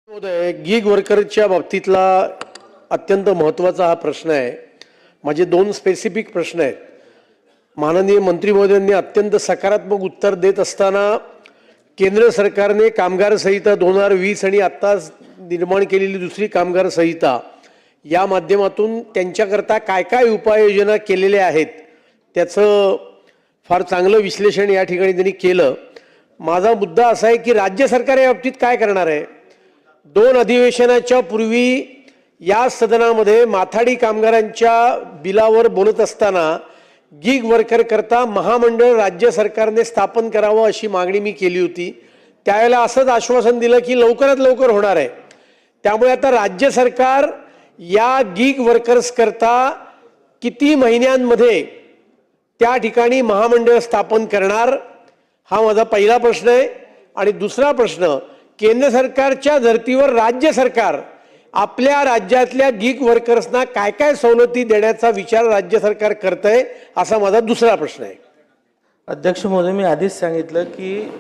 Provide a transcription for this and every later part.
महोदय, गिग वर्करच्या बाबतीतला अत्यंत महत्त्वाचा हा प्रश्न आहे. माझे दोन स्पेसिफिक प्रश्न आहेत. माननीय मंत्री महोदयांनी अत्यंत सकारात्मक उत्तर देत असताना केंद्र सरकारने कामगार संहिता 2020 आणि आत्ता निर्माण केलेली दुसरी कामगार संहिता या माध्यमातून त्यांच्याकरता काय काय उपाययोजना केलेल्या आहेत त्याचं फार चांगलं विश्लेषण या ठिकाणी त्यांनी केलं. माझा मुद्दा असा आहे की राज्य सरकार या बाबतीत काय करणार आहे. 2 अधिवेशनाच्या पूर्वी या सदनामध्ये माथाडी कामगारांच्या बिलावर बोलत असताना गिग वर्कर करता महामंडळ राज्य सरकारने स्थापन करावं अशी मागणी मी केली होती. त्यावेळेला असंच आश्वासन दिलं की लवकरात लवकर होणार आहे. त्यामुळे आता राज्य सरकार या गिग वर्कर्स करता किती महिन्यांमध्ये त्या ठिकाणी महामंडळ स्थापन करणार, हा माझा पहिला प्रश्न आहे. आणि दुसरा प्रश्न, केंद्र सरकारच्या धर्तीवर राज्य सरकार आपल्या राज्यातल्या गिग वर्कर्सना काय काय सवलती देण्याचा विचार राज्य सरकार करतंय, असा माझा दुसरा प्रश्न आहे. अध्यक्ष महोदय, मी आधीच सांगितलं की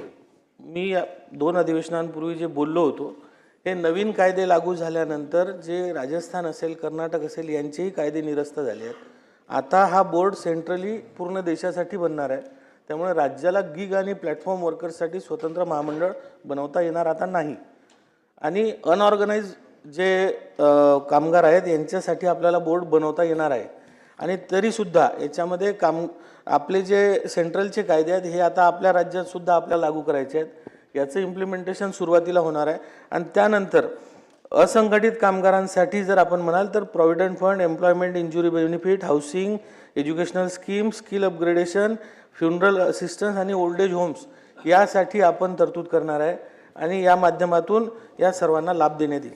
मी 2 अधिवेशनांपूर्वी जे बोललो होतो, हे नवीन कायदे लागू झाल्यानंतर जे राजस्थान असेल, कर्नाटक असेल, यांचेही कायदे निरस्त झाले आहेत. आता हा बोर्ड सेंट्रली पूर्ण देशासाठी बनणार आहे. त्यामुळे राज्याला गिग आणि प्लॅटफॉर्म वर्कर्ससाठी स्वतंत्र महामंडळ बनवता येणार आता नाही. आणि अनऑर्गनाइज जे कामगार आहेत यांच्यासाठी आपल्याला बोर्ड बनवता येणार आहे. आणि तरीसुद्धा याच्यामध्ये आपले जे सेंट्रलचे कायदे आहेत हे आता आपल्या राज्यात सुद्धा आपल्याला लागू करायचे आहेत. याचं इम्प्लिमेंटेशन सुरुवातीला होणार आहे. आणि त्यानंतर असंघटित कामगारांसाठी जर आपण म्हणाल तर provident fund, employment injury benefit, housing, educational scheme, skill upgradation, funeral assistance आणि ओल्ड एज होम्स यासाठी आपण तरतूद करणार आहे. आणि या माध्यमातून या सर्वांना लाभ देण्यात येईल.